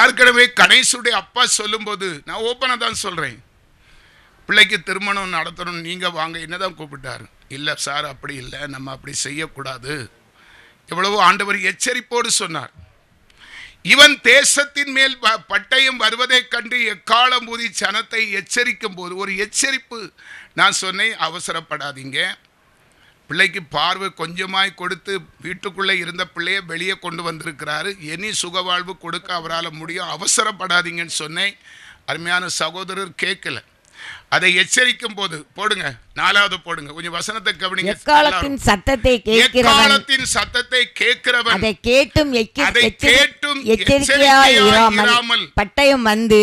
ஏற்கனவே கணேசுடைய அப்பா சொல்லும்போது நான் ஓப்பனாக தான் சொல்கிறேன், பிள்ளைக்கு திருமணம் நடத்தணும், நீங்கள் வாங்க என்னதான் கூப்பிட்டாரு. இல்லை சார் அப்படி இல்லை, நம்ம அப்படி செய்யக்கூடாது, எவ்வளவோ ஆண்டவர் எச்சரிப்போடு சொன்னார். இவன் தேசத்தின் மேல் பட்டயம் வருவதை கண்டு எக்காலம் ஊதி சனத்தை எச்சரிக்கும் போது ஒரு எச்சரிப்பு. நான் சொன்னேன், அவசரப்படாதீங்க, பிள்ளைக்கு பார்வை கொஞ்சமாய் கொடுத்து வீட்டுக்குள்ளே இருந்த பிள்ளையை வெளியே கொண்டு வந்திருக்கிறாரு, இனி சுகவாழ்வு கொடுக்க அவரால் முடியும், அவசரப்படாதீங்கன்னு சொன்னேன். அருமையான சகோதரர் கேட்கல. அதை எச்சரிக்கும் போது போடுங்க, 4வது போடுங்க, கொஞ்சம் வசனத்தை கவனிங்க. எக்காலத்தின் சத்தத்தை கேட்கிறவன் அதை கேட்டும் எச்சரிக்கையாயிராமல் பட்டயம் வந்து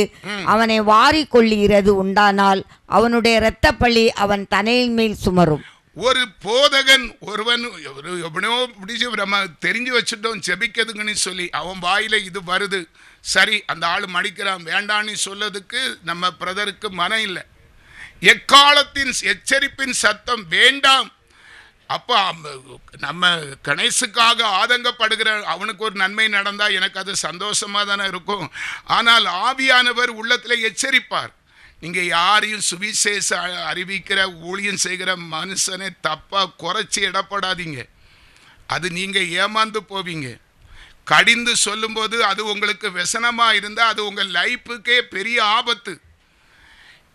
அவனை வாரி கொள்ளுகிறது உண்டானால் அவனுடைய இரத்த பழி அவன் தலையின் மேல் சுமரும். ஒரு போதகன் ஒருவன் எவனோ பிடிச்சி நம்ம தெரிஞ்சு வச்சுட்டோம் ஜெபிக்கிறதுங்கன்னு சொல்லி அவன் வாயில இது வருது, சரி அந்த ஆள் மடிக்கிறான், வேண்டான்னு சொல்லதுக்கு நம்ம பிரதருக்கு மனம் இல்லை. எக்காலத்தின் எச்சரிப்பின் சத்தம் வேண்டாம். அப்போ நம்ம கணேசுக்காக ஆதங்கப்படுகிற அவனுக்கு ஒரு நன்மை நடந்தா எனக்கு அது சந்தோஷமா தானே இருக்கும். ஆனால் ஆவியானவர் உள்ளத்தில் எச்சரிப்பார். நீங்கள் யாரையும் சுவிசேஷ அறிவிக்கிற ஊழியம் செய்கிற மனுஷனை தப்பாக குறைச்சி இடப்படாதீங்க, அது நீங்கள் ஏமாந்து போவீங்க. கடிந்து சொல்லும்போது அது உங்களுக்கு व्यसனமாக இருந்தால் அது உங்கள் லைஃபுக்கே பெரிய ஆபத்து.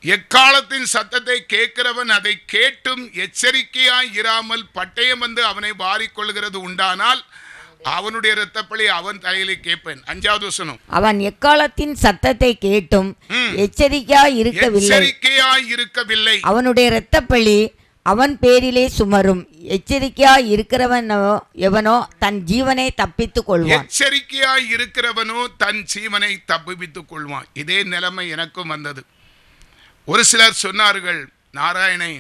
எக்காலத்தின் சத்தத்தை கேட்கிறவன் அதை கேட்டும் எச்சரிக்கையாய் இராமல் பட்டயம் வந்து அவனை வாரிக்கொள்கிறது உண்டானால் அவனுடைய இரத்தப்பழி அவன் தலையிலே கேட்பேன். 5வது வசனம், அவன் எக்காலத்தின் சத்தத்தை கேட்டும் எச்சரிக்கையாய் இருக்கவில்லை அவனுடைய இரத்தப்பழி அவன் பேரிலே சுமரும். எச்சரிக்கையாய் இருக்கிறவனோ எவனோ தன் ஜீவனை தப்பித்துக் கொள்வான். எச்சரிக்கையாய் இருக்கிறவனோ தன் ஜீவனை தப்பித்துக் கொள்வான். இதே நிலைமை எனக்கும் வந்தது. ஒரு சிலர் சொன்னார்கள், நாராயணை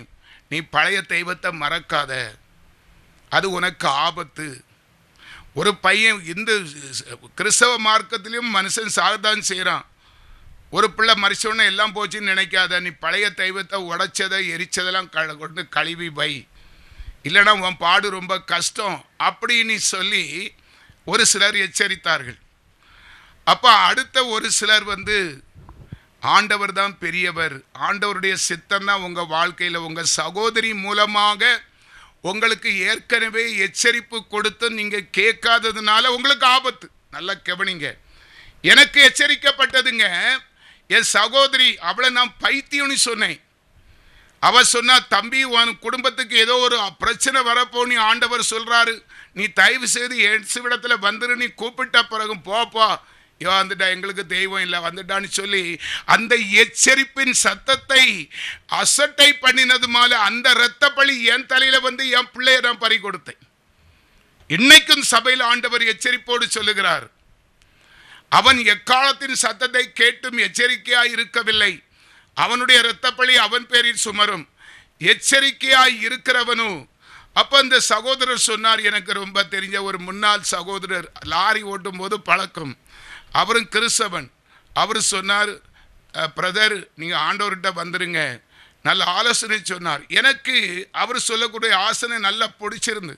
நீ பழைய தெய்வத்தை மறக்காத, அது உனக்கு ஆபத்து. ஒரு பையன் இந்த கிறிஸ்தவ மார்க்கத்திலையும் மனுஷன் சாகத்தான் செய்கிறான். ஒரு பிள்ளை மறிச்சோன்னே எல்லாம் போச்சுன்னு நினைக்காத, நீ பழைய தெய்வத்தை உடைச்சதை எரிச்சதெல்லாம் கொண்டு கழுவி வை, இல்லைன்னா உன் பாடு ரொம்ப கஷ்டம் அப்படின்னு சொல்லி ஒரு சிலர் எச்சரித்தார்கள். அப்போ அடுத்த ஒரு சிலர் வந்து ஆண்டவர் தான் பெரியவர், ஆண்டவருடைய சித்தம் தான் உங்கள் வாழ்க்கையில், உங்கள் சகோதரி மூலமாக உங்களுக்கு ஏற்கனவே எச்சரிப்பு கொடுத்து நீங்கள் கேட்காததுனால உங்களுக்கு ஆபத்து. நல்லா கவனிங்க, எனக்கு எச்சரிக்கப்பட்டதுங்க. என் சகோதரி, அவளை நான் பைத்தியம்னு சொன்னேன். அவ சொன்னா, தம்பி உன் குடும்பத்துக்கு ஏதோ ஒரு பிரச்சனை வரப்போன்னு ஆண்டவர் சொல்றாரு, நீ தயவு செய்து இயேசுவிடத்தில் வந்துரு, நீ கூப்பிட்ட பிறகு போப்பா, வந்துட்டா எங்களுக்கு தெய்வம் இல்லை வந்துட்டான்னு சொல்லி அந்த எச்சரிப்பின் சத்தத்தை அசட்டை பண்ணினது மேல அந்த இரத்த பழி என் தலையில வந்து என் பிள்ளைய நான் பறி கொடுத்தேன். இன்னைக்கும் சபையில் ஆண்டவர் எச்சரிப்போடு சொல்லுகிறார், அவன் எக்காலத்தின் சத்தத்தை கேட்டும் எச்சரிக்கையாய் இருக்கவில்லை, அவனுடைய இரத்த பழி அவன் பேரில் சுமரும். எச்சரிக்கையாய் இருக்கிறவனு. அப்ப இந்த சகோதரர் சொன்னார், எனக்கு ரொம்ப தெரிஞ்ச ஒரு முன்னாள் சகோதரர், லாரி ஓட்டும் போது பழக்கம், அவரும் கிறிஸ்தவன். அவர் சொன்னார், பிரதர் நீங்கள் ஆண்டவர்கிட்ட வந்துருங்க, நல்ல ஆலோசனை சொன்னார். எனக்கு அவர் சொல்லக்கூடிய ஆசனை நல்லா பிடிச்சிருந்து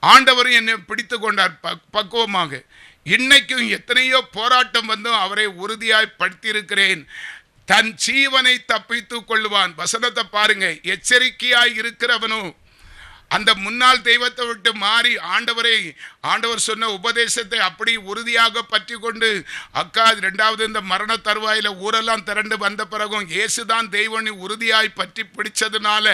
ஆண்டவரும் என்னை பிடித்து கொண்டார் பக்குவமாக. இன்னைக்கும் எத்தனையோ போராட்டம் வந்தும் அவரை உறுதியாய் படுத்தியிருக்கிறேன். தன் ஜீவனை தப்பித்து கொள்வான். வசனத்தை பாருங்க, எச்சரிக்கையாய் இருக்கிறவனும் அந்த முன்னாள் தெய்வத்தை விட்டு மாறி ஆண்டவர் சொன்ன உபதேசத்தை அப்படி உறுதியாக பற்றி கொண்டு அக்கா 2வது இந்த மரண தருவாயில ஊரெல்லாம் திரண்டு வந்த பிறகும் இயேசுதான் தெய்வனை உறுதியாய் பற்றி பிடிச்சதுனால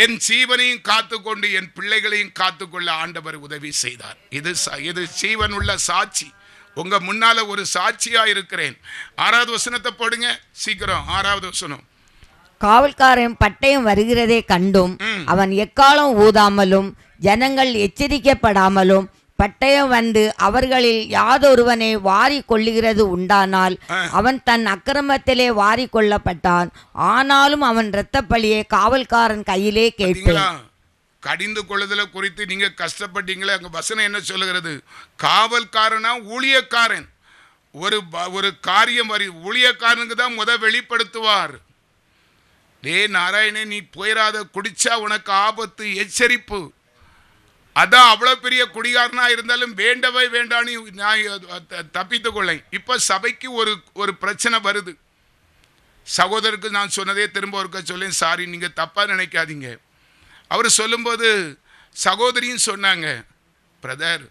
என் ஜீவனையும் காத்துக்கொண்டு என் பிள்ளைகளையும் காத்துக்கொள்ள ஆண்டவர் உதவி செய்தார். இது ஜீவன் உள்ள சாட்சி. உங்க முன்னால ஒரு சாட்சியா இருக்கிறேன். 6வது வசனத்தை போடுங்க சீக்கிரம். 6வது வசனம், காவல்காரன் பட்டயம் வருகிறதை கண்டும் அவன் எக்காலம் ஊதாமலும் ஜனங்கள் எச்சரிக்கப்படாமலும் பட்டயம் வந்து அவர்களில் யாதொருவனை வாரி கொள்ளுகிறது உண்டானால் அவன் தன் அக்கிரமத்திலே வாரி கொள்ளப்பட்டான். ஆனாலும் அவன் இரத்த பழியை காவல்காரன் கையிலே கேட்பான். கடிந்து கொள்ளுதல குறித்து நீங்க கஷ்டப்பட்டீங்களே, அங்க வசனம் என்ன சொல்லுகிறது? காவல்காரனா ஊழியக்காரன். ஒரு காரியம் ஊழியக்காரனுக்கு தான் வெளிப்படுத்துவார். நாராயணே நீ போயிடாத, குடிச்சா உனக்கு ஆபத்து, எச்சரிப்பு. அதான் அவ்வளவு பெரிய குடிகாரனா இருந்தாலும் வேண்டவே வேண்டான்னு நான் தப்பித்துக் கொள்ளேன். இப்ப சபைக்கு ஒரு பிரச்சனை வருது. சகோதரருக்கு நான் சொன்னதே திரும்ப ஒருக்க சொல்லி, சாரி நீங்க தப்பா நினைக்காதீங்க. அவர் சொல்லும்போது சகோதரியும் சொன்னாங்க, பிரதர்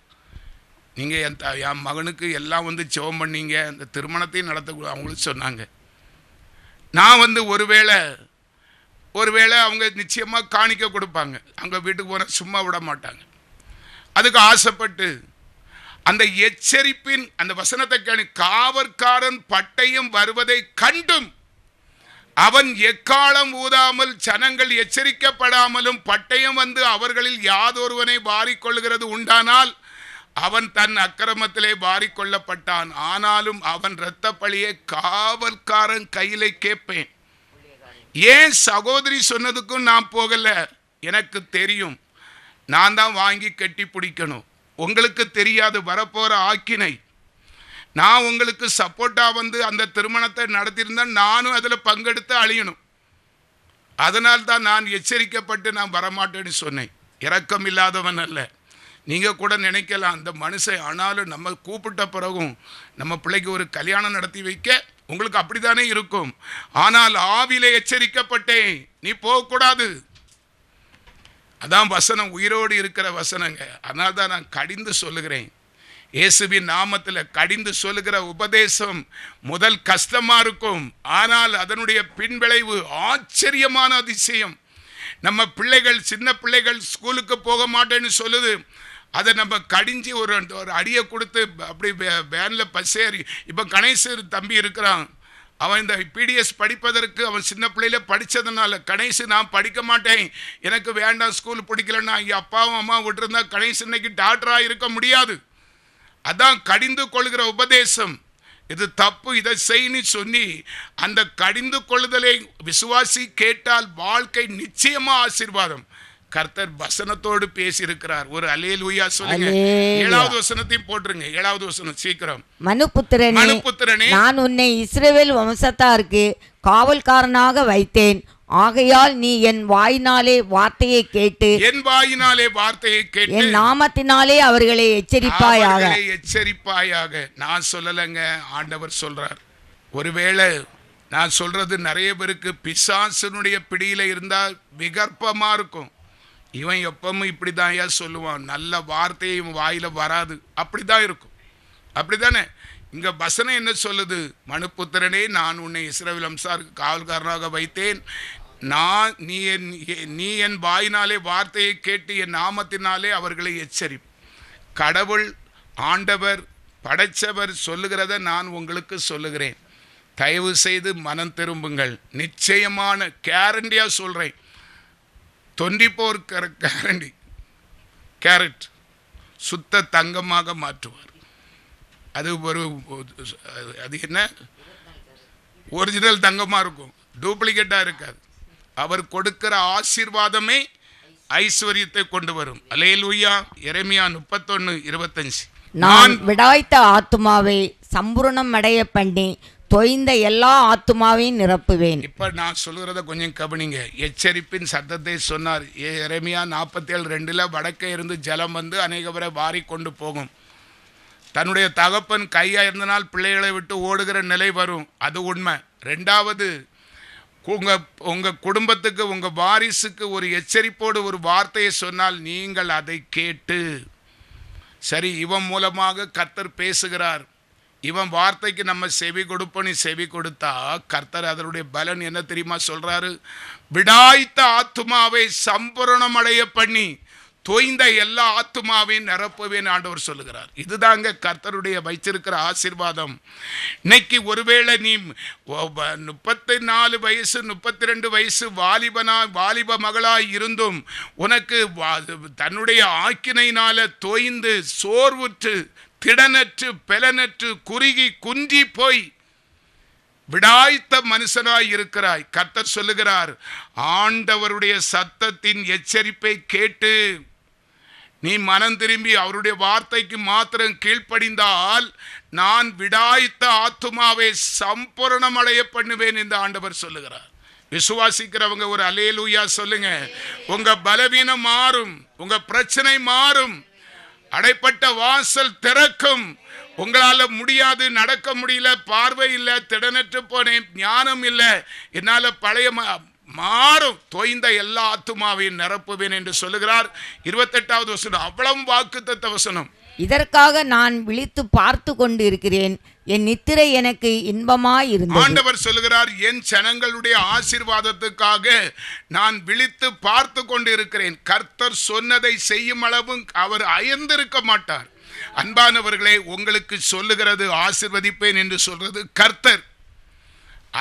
நீங்க என் மகனுக்கு எல்லாம் வந்து ஜெபம் பண்ணீங்க, அந்த திருமணத்தையும் நடத்த அவங்களும் சொன்னாங்க. நான் ஒருவேளை அவங்க நிச்சயமா காணிக்க கொடுப்பாங்க, அவங்க வீட்டுக்கு போன சும்மா விட மாட்டாங்க. அதுக்கு ஆசைப்பட்டு அந்த எச்சரிப்பின் அந்த வசனத்தை கேள்வி, காவற்காரன் பட்டயம் வருவதை கண்டும் அவன் எக்காலம் ஊதாமல் ஜனங்கள் எச்சரிக்கப்படாமலும் பட்டயம் வந்து அவர்களில் யாதொருவனை வாரிக்கொள்ளுகிறது உண்டானால் அவன் தன் அக்கிரமத்திலே வாரிக்கொள்ளப்பட்டான். ஆனாலும் அவன் இரத்த பழியை காவல்காரன் கையிலே கேட்பேன். ஏன் சகோதரி சொன்னதுக்கும் நான் போகல, எனக்கு தெரியும். நான் தான் வாங்கி கட்டி பிடிக்கணும். உங்களுக்கு தெரியாது வரப்போற ஆக்கினை. நான் உங்களுக்கு சப்போர்ட்டா வந்து அந்த திருமணத்தை நடத்தியிருந்தா நானும் அதில் பங்கெடுத்து அழியணும். அதனால் தான் நான் எச்சரிக்கப்பட்டு நான் வரமாட்டேன்னு சொன்னேன். இரக்கம் இல்லாதவன் அல்ல. நீங்கள் கூட நினைக்கலாம் அந்த மனுஷன், ஆனாலும் நம்ம கூப்பிட்ட பிறகும் நம்ம பிள்ளைக்கு ஒரு கல்யாணம் நடத்தி வைக்க உங்களுக்கு அப்படித்தானே இருக்கும். ஆனால் ஆவிலே எச்சரிக்கப்பட்டேன், நீ போகக்கூடாது. அதான் வசனம், உயிரோடு இருக்கிற வசனங்க. அதனால தான் நான் கடிந்து சொல்லுகிறேன். இயேசுவின் நாமத்தில் கடிந்து சொல்லுகிற உபதேசம் முதல் கஷ்டமா இருக்கும், ஆனால் அதனுடைய பின்விளைவு ஆச்சரியமான அதிசயம். நம்ம பிள்ளைகள், சின்ன பிள்ளைகள் ஸ்கூலுக்கு போக மாட்டேன்னு சொல்லுது, அதை நம்ம கடிஞ்சி ஒரு அடியை கொடுத்து அப்படி வேனில் பசேறி. இப்போ கணேசர் தம்பி இருக்கிறான், அவன் இந்த பிடிஎஸ் படிப்பதற்கு அவன் சின்ன பிள்ளையில படித்ததுனால, கணேசு நான் படிக்க மாட்டேன், எனக்கு வேண்டாம் ஸ்கூல் பிடிக்கலன்னா, அப்பாவும் அம்மா விட்டுருந்தா கணேசு இன்னைக்கு டாக்டராக இருக்க முடியாது. அதான் கடிந்து கொள்கிற உபதேசம். இது தப்பு, இதை செய்யு சொல்லி அந்த கடிந்து கொள்ளுதலை விசுவாசி கேட்டால் வாழ்க்கை நிச்சயமா ஆசீர்வாதம். கர்த்தர் வசனத்தோடு பேசியிருக்கிறார். ஒரு அல்லேலூயா சொல்லுங்க. 7வது வசனத்தையும் போட்டுருங்க. 7வது வசனம் சீக்கிரம். மனுபுத்திரனே, நான் உன்னை இஸ்ரவேல் வம்சத்தாருக்கு காவல்காரனாக வைத்தேன். ஆகையால் நீ என் வாயினாலே வார்த்தையை கேட்டு என் நாமத்தினாலே அவர்களை எச்சரிப்பாயாக. நான் சொல்லலைங்க, ஆண்டவர் சொல்றார். ஒருவேளை நான் சொல்றது நிறைய பேருக்கு பிசாசனுடைய பிடியில இருந்தால் விகற்பமா இருக்கும். இவன் எப்பவும் இப்படிதான் சொல்லுவான், நல்ல வார்த்தையும் வாயில வராது, அப்படிதான் இருக்கும். அப்படித்தானே? இங்க வசனம் என்ன சொல்லுது? மனுபுத்திரனே, நான் உன்னை இஸ்ரவேல் வம்சத்தாருக்கு காவல்காரனாக வைத்தேன். நீ என் வாயினாலே வார்த்தையை கேட்டு என் நாமத்தினாலே அவர்களை எச்சரி. கடவுள், ஆண்டவர், படைச்சவர் சொல்லுகிறத நான் உங்களுக்கு சொல்லுகிறேன். தயவு செய்து மனம் திரும்புங்கள். நிச்சயமான கேரண்டியா சொல்றேன். 24 கேரட் சுத்த தங்கமாக மாற்றுவார். அது அது என்ன, ஒரிஜினல் தங்கமா இருக்கும், டூப்ளிகேட்டா இருக்காது. அவர் கொடுக்கிற ஆசீர்வாதமே ஐஸ்வர்யத்தை கொண்டு வரும். அல்லேலூயா. எரேமியா 31:25. நான் விடாய்த்த ஆத்துமாவை சம்பூரணம் அடைய பண்ணி தொய்ந்த எல்லா ஆத்துமாவையும் நிரப்புவேன். இப்ப நான் சொல்கிறத கொஞ்சம் கவனிங்க. எச்சரிப்பின் சத்தத்தை சொன்னார். எரேமியா 47:2 வடக்கே இருந்து ஜலம் வந்து அநேகவரை வாரி கொண்டு போகும். தன்னுடைய தகப்பன் கையா இருந்தனால் பிள்ளைகளை விட்டு ஓடுகிற நிலை வரும், அது உண்மை. 2வது, உங்க குடும்பத்துக்கு, உங்க வாரிசுக்கு ஒரு எச்சரிப்போடு ஒரு வார்த்தையை சொன்னால் நீங்கள் அதை கேட்டு, சரி இவன் மூலமாக கர்த்தர் பேசுகிறார், இவன் வார்த்தைக்கு நம்ம செவி கொடுப்போன்னு செவி கொடுத்தா கர்த்தர் அதனுடைய பலன் என்ன தெரியுமா சொல்றாரு? விடாய்த்த ஆத்துமாவை சம்பூரணம் அடைய பண்ணி தொய்ந்த எல்லா ஆத்துமாவையும் நிரப்புவேன் ஆண்டவர் சொல்லுகிறார். இதுதாங்க கர்த்தருடைய வைச்சிருக்கிற ஆசீர்வாதம். இன்னைக்கு ஒருவேளை நீ 34 வயசு 32 வயசு வாலிப மகளாய் இருந்தும் உனக்கு தன்னுடைய ஆக்கினையினால தொய்ந்து சோர்வுற்று திடனற்று பெலனற்று குறுகி குன்றி போய் விடாய்த்த மனுஷனாய் இருக்கிறாய். கர்த்தர் சொல்லுகிறார், ஆண்டவருடைய சத்தத்தின் எச்சரிப்பை கேட்டு நீ மனம் திரும்பி அவருடைய வார்த்தைக்கு மாத்திரம் கீழ்ப்படிந்தால் நான் விடாய்த்த ஆத்துமாவை சம்பூரணம் அடைய பண்ணுவேன் என்று ஆண்டவர் சொல்லுகிறார். விசுவாசிக்கிறவங்க ஒரு அல்லேலூயா சொல்லுங்க. உங்க பலவீனம் மாறும், உங்க பிரச்சனை மாறும், அடைப்பட்ட வாசல் திறக்கும். உங்களால முடியாது, நடக்க முடியல, பார்வை இல்லை, திடனற்று போனேன், ஞானம் இல்லை, என்னால பழைய மாறும், தோய்ந்த எல்லா ஆத்துமாவையும் நிரப்புவேன் என்று சொல்லுகிறார். 28வது வசனம் அவ்வளவு வாக்குத்தத்த வசனம். இதற்காக நான் விழித்து பார்த்து கொண்டு இருக்கிறேன், என் நித்திரை எனக்கு இன்பமாய் இருந்தது. ஆண்டவர் சொல்லுகிறார், என் ஜனங்களுடைய ஆசீர்வாதத்துக்காக நான் விழித்து பார்த்து கொண்டு இருக்கிறேன். கர்த்தர் சொன்னதை செய்யும் அளவும் அவர் அயர்ந்திருக்க மாட்டார். அன்பானவர்களே, உங்களுக்கு சொல்லுகிறது ஆசீர்வதிப்பேன் என்று சொல்றது கர்த்தர்.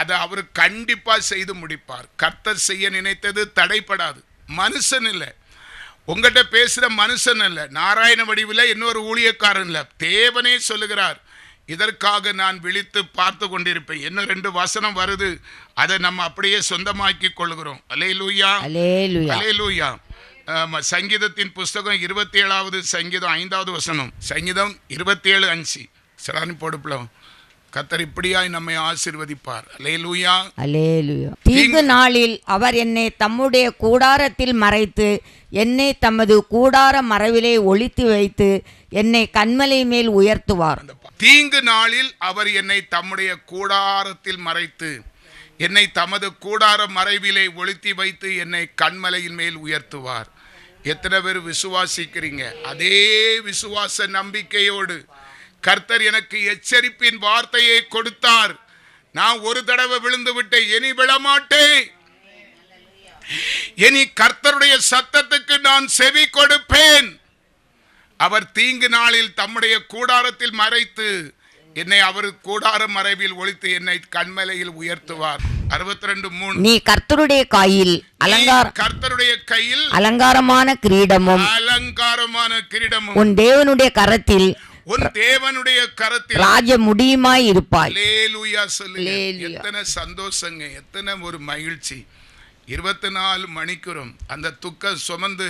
அதை அவர் கண்டிப்பா செய்து முடிப்பார். கர்த்தர் செய்ய நினைத்தது தடைப்படாது. மனுஷன் இல்லை, உங்கள்கிட்ட பேசுற மனுஷன் இல்லை, நாராயண வடிவில் இன்னொரு ஊழியக்காரன் இல்லை, தேவனே சொல்லுகிறார், இதற்காக நான் விழித்து பார்த்து கொண்டிருப்பேன். என்ன 2 வசனம் வருது, அதை நம்ம அப்படியே சொந்தமாக்கி கொள்கிறோம். அல்லேலூயா, அல்லேலூயா. சங்கீதத்தின் புஸ்தகம் 27வது சங்கீதம் 5வது வசனம். சங்கீதம் 27:5. சலானி போடுப்போம். கர்த்தர் இப்படியாய் நம்மை ஆசீர்வதிப்பார். அல்லேலூயா, அல்லேலூயா. தீங்கு நாளில் அவர் என்னை தம்முடைய கூடாரத்தில் மறைத்து, என்னை தமது கூடார மறைவிலே ஒளித்து வைத்து, என்னை கன்மலை மேல் உயர்த்துவார். தீங்கு நாளில் அவர் என்னை தம்முடைய கூடாரத்தில் மறைத்து, என்னை தமது கூடார மறைவிலே ஒளித்தி வைத்து, என்னை கன்மலையின் மேல் உயர்த்துவார். எத்தனை பேர் விசுவாசிக்கிறீங்க? அதே விசுவாச நம்பிக்கையோடு கர்த்தர் எனக்கு எச்சரிப்பின் வார்த்தையை கொடுத்தார். நான் ஒரு தடவை விழுந்து விட்டேன், இனி விழமாட்டேன். இனி கர்த்தருடைய சத்தத்துக்கு நான் செவி கொடுப்பேன். அவர் தீங்கு நாளில் தம்முடைய கூடாரத்தில் மறைத்து, என்னை அவர் கூடார மறைவில் ஒளித்து, என்னை கன்மலையில் உயர்த்துவார். 62:3. நீ கர்த்தருடைய கையில் கர்த்தருடைய கையில் அலங்காரமான கிரீடமும் உன் தேவனுடைய கரத்தில் ராஜ முடியுமாய் இருப்பாய். அல்லேலூயா சொல்லுங்க. எத்தனை சந்தோஷங்க, எத்தனை ஒரு மகிழ்ச்சி. 24 மணிக்குறோம் அந்த துக்கம் சுமந்து,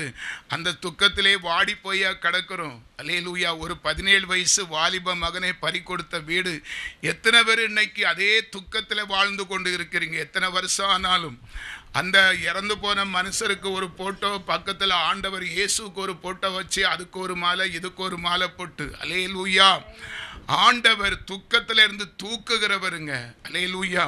அந்த துக்கத்திலே வாடி போய் கிடக்கிறோம். அல்லேலூயா. ஒரு 17 வயசு வாலிப மகனை பறி கொடுத்த வீடு. எத்தனை பேர் இன்னைக்கு அதே துக்கத்தில் வாழ்ந்து கொண்டு இருக்கிறீங்க? எத்தனை வருஷம் ஆனாலும் அந்த இறந்து போன மனுஷருக்கு ஒரு போட்டோ, பக்கத்தில் ஆண்டவர் இயேசுக்கு ஒரு போட்டோ வச்சு, அதுக்கு ஒரு மாலை, இதுக்கு ஒரு மாலை போட்டு, அல்லேலூயா. ஆண்டவர் துக்கத்தில் இருந்து தூக்குகிறவருங்க. அல்லேலூயா.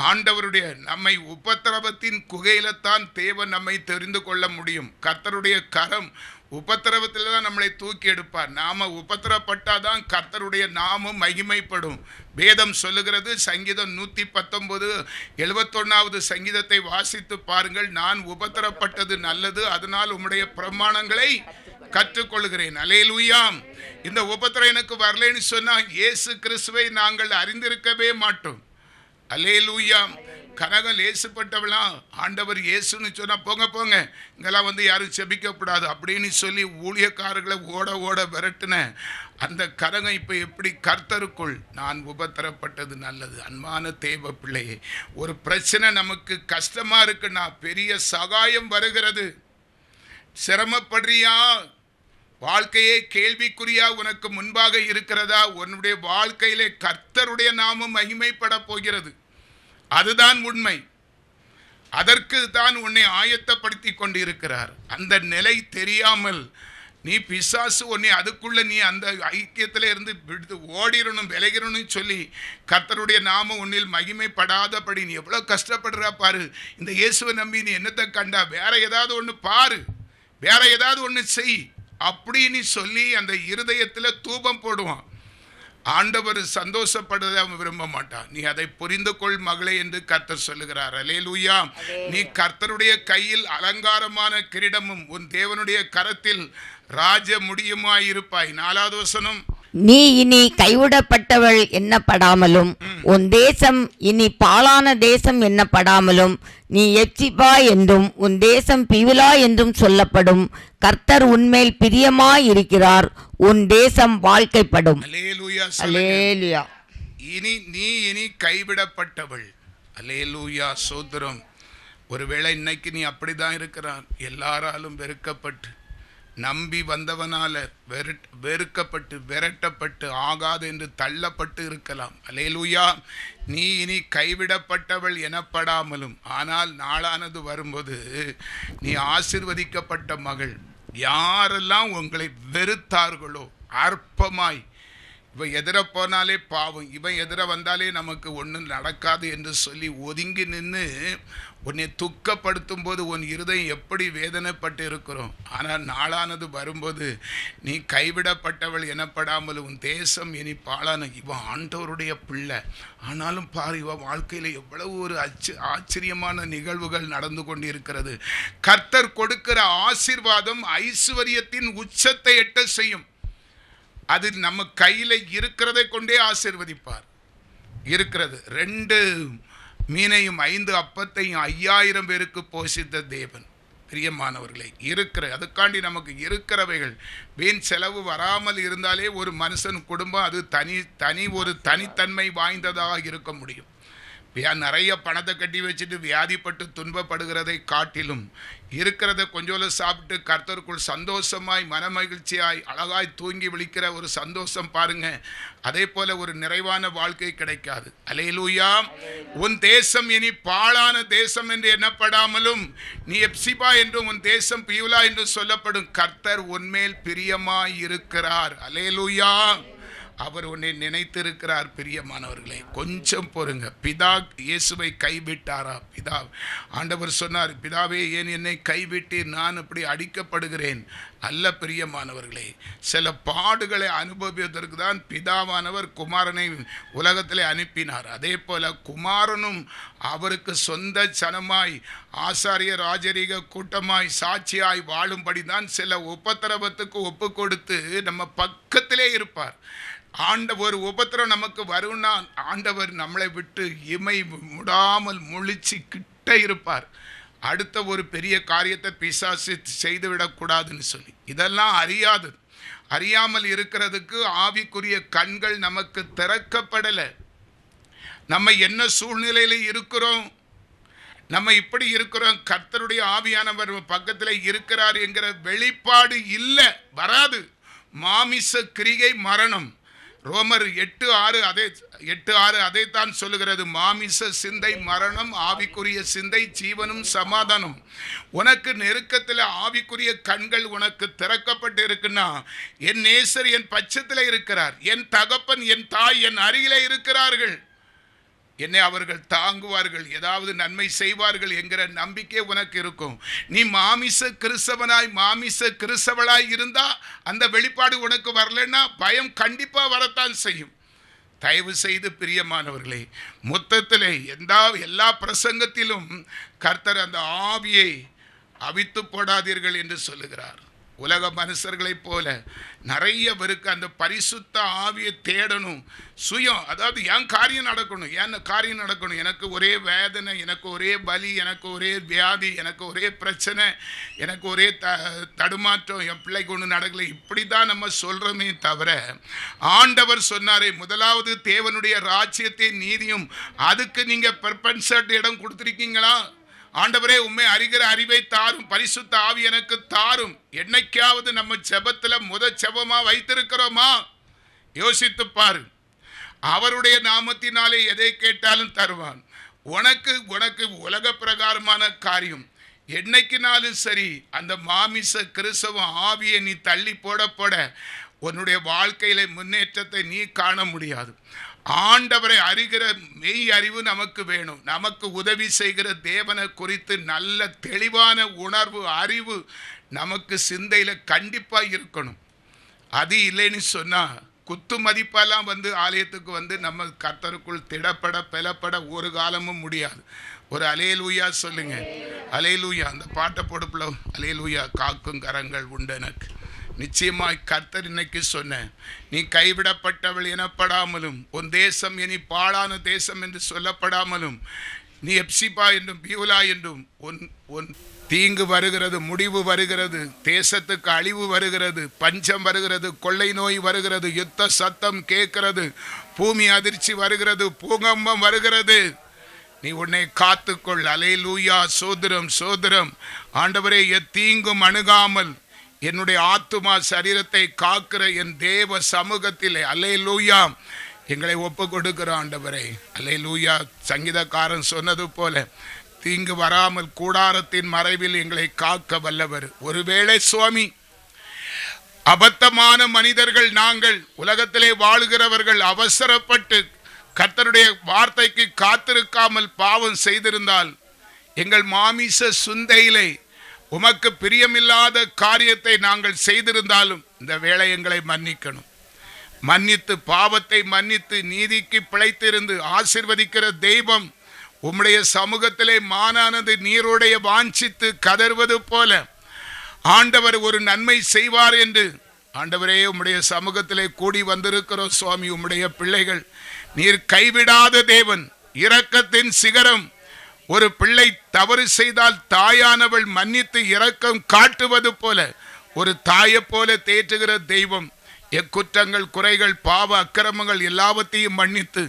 ஆண்டவருடைய நம்மை உபத்திரவத்தின் குகையில தான் தேவன் நம்மை தெரிந்து கொள்ள முடியும். கர்த்தருடைய கரம் உபத்திரவத்தில் தான் நம்மளை தூக்கி எடுப்பார். நாம உபத்திரப்பட்டாதான் கர்த்தருடைய நாமம் மகிமைப்படும். வேதம் சொல்லுகிறது, சங்கீதம் 119 71வது சங்கீதத்தை வாசித்து பாருங்கள். நான் உபத்திரப்பட்டது நல்லது, அதனால் உம்முடைய பிரமாணங்களை கற்றுக்கொள்கிறேன். அல்லேலூயா. இந்த உபத்திரம் எனக்கு வரலைன்னு சொன்னா இயேசு கிறிஸ்துவை நாங்கள் அறிந்திருக்கவே மாட்டோம். அல்லேலூயா. கனகம் லேசுப்பட்டவளா, ஆண்டவர் இயேசுன்னு சொன்னா போங்க போங்க, இங்கெல்லாம் வந்து யாரும் செபிக்கப்படாது அப்படின்னு சொல்லி ஊழியக்காரர்களை ஓட ஓட விரட்டின அந்த கனகம் இப்போ எப்படி கர்த்தருக்குள் நான் உபத்திரப்பட்டது நல்லது. அன்பான தேவ பிள்ளையே, ஒரு பிரச்சனை நமக்கு கஷ்டமா இருக்குன்னா பெரிய சகாயம் வருகிறது. சிரமப்படுறியா? வாழ்க்கையே கேள்விக்குறியா உனக்கு முன்பாக இருக்கிறதா? உன்னுடைய வாழ்க்கையிலே கர்த்தருடைய நாமம் மகிமைப்பட போகிறது. அதுதான் உண்மை. அதற்கு தான் உன்னை ஆயத்தப்படுத்தி கொண்டு இருக்கிறார். அந்த நிலை தெரியாமல் நீ பிசாசு உன்னை அதுக்குள்ள நீ அந்த ஐக்கியத்தில் இருந்து விடுத்து ஓடிடணும், விலகிடணும் சொல்லி கர்த்தருடைய நாமம் உன்னில் மகிமைப்படாதபடி நீ எவ்வளோ கஷ்டப்படுறா பாரு. இந்த இயேசுவை நம்பி நீ என்னத்தை கண்டா? வேற ஏதாவது ஒன்று பாரு, வேற ஏதாவது ஒன்று செய் அப்படின்னு சொல்லி அந்த இருதயத்தில் தூபம் போடுவான். ஆண்டவர் சந்தோஷப்படுவதை அவன் விரும்ப மாட்டான். நீ அதை புரிந்து கொள் மகளே என்று கர்த்தர் சொல்லுகிறார். அல்லேலூயா. நீ கர்த்தருடைய கையில் அலங்காரமான கிரீடமும் உன் தேவனுடைய கரத்தில் ராஜ முடியுமாய் இருப்பாய். 4வது வசனம். நீ இனி கைவிடப்பட்டவள் எண்ணப்படாமலும், உன் தேசம் இனி பாழான தேசம் எண்ணப்படாமலும், நீ எப்சிபா என்றும் உன் தேசம் பிவிலா என்றும் சொல்லப்படும். கர்த்தர் உன்மேல் பிரியமாய் இருக்கிறார், உன் தேசம் வாழ்க்கைப்படும். அல்லேலூயா. அல்லேலூயா. இனி கைவிடப்பட்டவள். அல்லேலூயா. சோத்திரம். ஒருவேளை இன்னைக்கு நீ அப்படிதான் இருக்கிறான், எல்லாராலும் வெறுக்கப்பட்டு நம்பி வந்தவனால வெறுக்கப்பட்டு விரட்டப்பட்டு ஆகாது என்று தள்ளப்பட்டு இருக்கலாம். அல்லேலூயா. நீ இனி கைவிடப்பட்டவள் எனப்படாமலும், ஆனால் நாளானது வரும்போது நீ ஆசீர்வதிக்கப்பட்ட மகள். யாரெல்லாம் உங்களை வெறுத்தார்களோ, அற்பமாய் இவன் எதிர போனாலே பாவம், இவன் எதிர வந்தாலே நமக்கு ஒன்றும் நடக்காது என்று சொல்லி ஒதுங்கி நின்று உன்னை துக்கப்படுத்தும் போது உன் இருதயம் எப்படி வேதனைப்பட்டு இருக்கிறோம். ஆனால் நாளானது வரும்போது நீ கைவிடப்பட்டவள் எனப்படாமல் உன் தேசம் இனி பாழான. இவன் ஆண்டவருடைய பிள்ளை, ஆனாலும் பாரு இவன் வாழ்க்கையில் எவ்வளவு ஒரு ஆச்சரியமான நிகழ்வுகள் நடந்து கொண்டு இருக்கிறது. கர்த்தர் கொடுக்கிற ஆசீர்வாதம் ஐஸ்வர்யத்தின் உச்சத்தை எட்ட செய்யும். அது நம்ம கையில் இருக்கிறதை கொண்டே ஆசீர்வதிப்பார். இருக்கிறது 2 மீனையும் 5 அப்பத்தையும் 5000 பேருக்கு போஷித்த தேவன். பிரியமானவர்களை, அதுக்காண்டி நமக்கு இருக்கிறவைகள் வீண் செலவு வராமல் இருந்தாலே ஒரு மனுஷன் குடும்பம் அது தனி ஒரு தனித்தன்மை வாய்ந்ததாக இருக்க முடியும். நிறைய பணத்தை கட்டி வச்சுட்டு வியாதிப்பட்டு துன்பப்படுகிறதை காட்டிலும் இருக்கிறத கொஞ்சோல சாப்பிட்டு கர்த்தருக்குள் சந்தோஷமாய் மனமகிழ்ச்சியாய் அழகாய் தூங்கி விழிக்கிற ஒரு சந்தோஷம் பாருங்க. அதே போல ஒரு நிறைவான வாழ்க்கை கிடைக்காது. அல்லேலூயா. உன் தேசம் இனி பாழான தேசம் என்று எண்ணப்படாமலும் நீ எப்சிபா என்றும் உன் தேசம் பியூலா என்று சொல்லப்படும். கர்த்தர் உன்மேல் பிரியமாய் இருக்கிறார். அல்லேலூயா. அவர் உன்னை நினைத்திருக்கிறார். பிரியமானவர்களே, கொஞ்சம் பொறுங்க. பிதா இயேசுவை கைவிட்டாரா? பிதா ஆண்டவர் சொன்னார், பிதாவே ஏன் என்னை கைவிட்டீர், நான் இப்படி அடிக்கப்படுகிறேன். அல்ல பிரியமானவர்களே, சில பாடுகளை அனுபவிப்பதற்கு தான் பிதாவானவர் குமாரனை உலகத்திலே அனுப்பினார். அதே போல குமாரனும் அவருக்கு சொந்த ஜனமாய் ஆசாரிய ராஜரீக கூட்டமாய் சாட்சியாய் வாழும்படி தான் சில உபத்திரவத்துக்கு ஒப்பு கொடுத்து நம்ம பக்கத்திலே இருப்பார். ஆண்டவர் உபத்திரம் நமக்கு வரும்னா ஆண்டவர் நம்மளை விட்டு இமை முடாமல் முழிச்சு கிட்ட இருப்பார். அடுத்த ஒரு பெரிய காரியத்தை பிசாசு செய்துவிடக்கூடாதுன்னு சொல்லி இதெல்லாம் அறியாமல் இருக்கிறதுக்கு ஆவிக்குரிய கண்கள் நமக்கு திறக்கப்படலை. நம்ம என்ன சூழ்நிலையில் இருக்கிறோம், நம்ம இப்படி இருக்கிறோம், கர்த்தருடைய ஆவியானவர் பக்கத்தில் இருக்கிறார் என்கிற வெளிப்பாடு இல்லை, வராது. மாமிச கிரிகை மரணம். ரோமர் 8:6 அதைத்தான் சொல்லுகிறது. மாமிச சிந்தை மரணம், ஆவிக்குரிய சிந்தை ஜீவனும் சமாதானம். உனக்கு நெருக்கத்தில் ஆவிக்குரிய கண்கள் உனக்கு திறக்கப்பட்டு இருக்குன்னா, என் நேசர் என் பட்சத்தில் இருக்கிறார், என் தகப்பன் என் தாய் என் அருகிலே இருக்கிறார்கள், என்னை அவர்கள் தாங்குவார்கள், ஏதாவது நன்மை செய்வார்கள் என்கிற நம்பிக்கை உனக்கு இருக்கும். நீ மாமிச கிறிஸ்தவளாய் இருந்தா அந்த வெளிப்பாடு உனக்கு வரலன்னா பயம் கண்டிப்பா வரத்தான் செய்யும். தயவு செய்து பிரியமானவர்களே, மொத்தத்தில் எல்லா பிரசங்கத்திலும் கர்த்தர் அந்த ஆவியை அவித்து போடாதீர்கள் என்று சொல்லுகிறார். உலக மனுஷர்களைப் போல நிறைய பேருக்கு அந்த பரிசுத்த ஆவியை தேடணும். அதாவது என் காரியம் நடக்கணும், எனக்கு ஒரே வேதனை, எனக்கு ஒரே பலி, எனக்கு ஒரே வியாதி, எனக்கு ஒரே பிரச்சனை, எனக்கு ஒரே தடுமாற்றம், என் பிள்ளைக்கு ஒன்று நடக்கலை, இப்படி தான் நம்ம சொல்கிறோமே தவிர, ஆண்டவர் சொன்னாரே முதலாவது தேவனுடைய ராஜ்யத்தை நீதியும், அதுக்கு நீங்கள் பெர்பன்சட் இடம் கொடுத்துருக்கீங்களா? ஆண்டவரே உம்மை அறிகிற அறிவை தாரும், பரிசுத்த ஆவி எனக்கு தாரும். என்னைக்காவது நம்ம ஜெபத்தில் ஜெபமா வைத்திருக்கிறோமா? யோசித்து பாரு. அவருடைய நாமத்தினாலே எதை கேட்டாலும் தருவான். உனக்கு உலக பிரகாரமான காரியம் என்னைக்குனாலும் சரி, அந்த மாமிச கிறிஸ்தவ ஆவியை நீ தள்ளி போட உன்னுடைய வாழ்க்கையில முன்னேற்றத்தை நீ காண முடியாது. ஆண்டவரை அறிகிற மெய் அறிவு நமக்கு வேணும். நமக்கு உதவி செய்கிற தேவனை குறித்து நல்ல தெளிவான உணர்வு அறிவு நமக்கு சிந்தையில் கண்டிப்பாக இருக்கணும். அது இல்லைன்னு சொன்னால் குத்து மதிப்பெல்லாம் ஆலயத்துக்கு நம்ம கர்த்தருக்குள் திடப்பட பெலப்பட ஒரு காலமும் முடியாது. ஒரு அலேலூயா சொல்லுங்க. அலேலூயா. அந்த பாட்டை பொடுப்புல அலேலூயா. காக்கும் கரங்கள் உண்டு எனக்கு. நிச்சயமாய் கர்த்தர் இன்னைக்கு சொன்ன, நீ கைவிடப்பட்டவள் எனப்படாமலும் உன் தேசம் இனி பாழான தேசம் என்று சொல்லப்படாமலும் நீ எப்சிபா என்றும் பியூலா என்றும் உன் தீங்கு வருகிறது, முடிவு வருகிறது, தேசத்துக்கு அழிவு வருகிறது, பஞ்சம் வருகிறது, கொள்ளை நோய் வருகிறது, யுத்த சத்தம் கேட்கிறது, பூமி அதிர்ச்சி வருகிறது, பூகம்பம் வருகிறது. நீ உன்னை காத்துக்கொள். அல்லேலூயா. சோதரம் ஆண்டவரே, எத்தீங்கும் அணுகாமல் என்னுடைய ஆத்துமா சரீரத்தை காக்கிற என் தேவ சமூகத்திலே அல்லேலூயா எங்களை ஒப்பு கொடுக்கிறோம் ஆண்டவரே. அல்லேலூயா. சங்கீதக்காரன் சொன்னது போல தீங்கு வராமல் கூடாரத்தின் மறைவில் எங்களை காக்க வல்லவர். ஒருவேளை சுவாமி அபத்தமான மனிதர்கள் நாங்கள் உலகத்திலே வாழுகிறவர்கள் அவசரப்பட்டு கர்த்தருடைய வார்த்தைக்கு காத்திருக்காமல் பாவம் செய்திருந்தால், எங்கள் மாமிச சுந்தையிலே உமக்கு பிரியமில்லாத காரியத்தை நாங்கள் செய்திருந்தாலும் இந்த வேளை எங்களை மன்னிக்கணும். மன்னித்து பாவத்தை மன்னித்து நீதிக்கு பிழைத்திருந்து ஆசீர்வதிக்கிற தெய்வம் உம்முடைய சமூகத்திலே மானானது நீரோடைய வாஞ்சித்து கதறுவது போல ஆண்டவர் ஒரு நன்மை செய்வார் என்று ஆண்டவரே உம்முடைய சமூகத்திலே கூடி வந்திருக்கிறோம் சுவாமி. உம்முடைய பிள்ளைகள் நீர் கைவிடாத தேவன், இரக்கத்தின் சிகரம். ஒரு பிள்ளை தவறு செய்தால் தாயானவள் மன்னித்து இரக்கம் காட்டுவது போல ஒரு தாயை போல தேற்றுகிற தெய்வம். எக்குற்றங்கள் குறைகள் பாவ அக்கிரமங்கள் எல்லாவற்றையும் மன்னித்து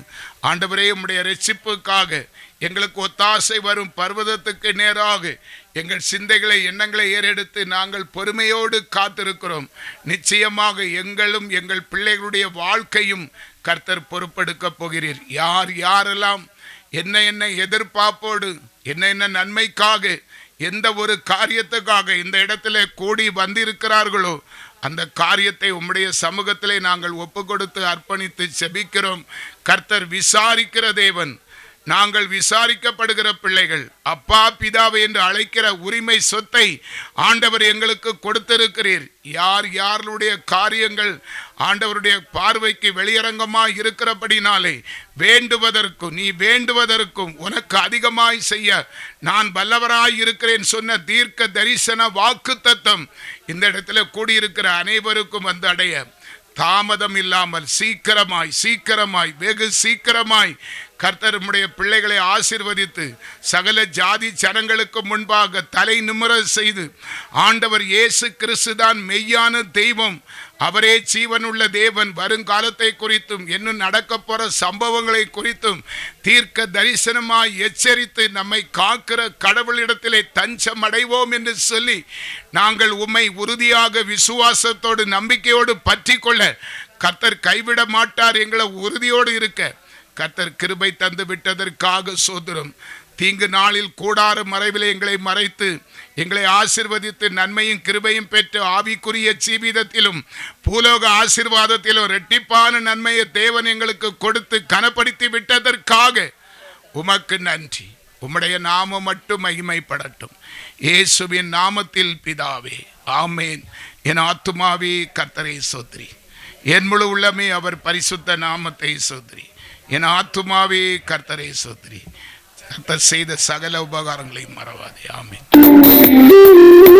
ஆண்டவரே உம்முடைய இரட்சிப்புக்காக எங்களுக்கு ஒத்தாசை வரும் பர்வதத்துக்கு நேராக எங்கள் சிந்தைகளை எண்ணங்களை ஏறெடுத்து நாங்கள் பொறுமையோடு காத்திருக்கிறோம். நிச்சயமாக எங்களும் எங்கள் பிள்ளைகளுடைய வாழ்க்கையும் கர்த்தர் பொறுப்பெடுக்க போகிறீர். யார் யாரெல்லாம் என்ன எதிர்பார்ப்போடு என்ன நன்மைக்காக எந்த ஒரு காரியத்துக்காக இந்த இடத்துல கூடி வந்திருக்கிறார்களோ அந்த காரியத்தை உம்முடைய சமூகத்திலே நாங்கள் ஒப்பு கொடுத்து அர்ப்பணித்து செபிக்கிறோம். கர்த்தர் விசாரிக்கிற தேவன், நாங்கள் விசாரிக்கப்படுகிற பிள்ளைகள். அப்பா பிதாவை என்று அழைக்கிற உரிமை சொத்தை ஆண்டவர் எங்களுக்கு கொடுத்திருக்கிறீர். யார் யாருடைய காரியங்கள் ஆண்டவருடைய பார்வைக்கு வெளியரங்கமாய் இருக்கிறபடினாலே வேண்டுவதற்கும் நீ வேண்டுவதற்கும் உனக்கு அதிகமாய் செய்ய நான் வல்லவராய் இருக்கிறேன் சொன்ன தீர்க்க தரிசன வாக்கு தத்தம் இந்த இடத்துல கூடியிருக்கிற அனைவருக்கும் வந்து அடைய தாமதம் இல்லாமல் சீக்கிரமாய் வெகு சீக்கிரமாய் கர்த்தர் உம்முடைய பிள்ளைகளை ஆசீர்வதித்து சகல ஜாதி ஜனங்களுக்கு முன்பாக தலை நிமிர செய்து ஆண்டவர் இயேசு கிறிஸ்து தான் மெய்யான தெய்வம், அவரே ஜீவனுள்ள தேவன், வருங்காலத்தை குறித்தும் இன்னும் நடக்க போற சம்பவங்களை குறித்தும் தீர்க்க தரிசனமாய் எச்சரித்து நம்மை காக்கிற கடவுளிடத்திலே தஞ்சம் அடைவோம் என்று சொல்லி நாங்கள் உம்மை உறுதியாக விசுவாசத்தோடு நம்பிக்கையோடு பற்றி கொள்ள கர்த்தர் கைவிட மாட்டார். எங்களை உறுதியோடு இருக்க கர்த்தர் கிருபை தந்து விட்டதற்காக சோதரம். தீங்கு நாளில் கூடார மறைவில் எங்களை மறைத்து எங்களை ஆசீர்வதித்து நன்மையும் கிருபையும் பெற்று ஆவிக்குரிய ஜீவிதத்திலும் பூலோக ஆசீர்வாதத்திலும் இரட்டிப்பான நன்மையை தேவன் எங்களுக்கு கொடுத்து கனப்படுத்தி விட்டதற்காக உமக்கு நன்றி. உம்முடைய நாமம் மட்டும் மகிமைப்படட்டும். இயேசுவின் நாமத்தில் பிதாவே, ஆமேன். என் ஆத்துமாவே கர்த்தரை சோத்ரி, என் முழு உள்ளமே அவர் பரிசுத்த நாமத்தை சோத்ரி. என் ஆத்துமாவே கர்த்தரை சோத்ரி, கர்த்தர் செய்த சகல உபகாரங்களையும் மறவாதே. ஆமென்.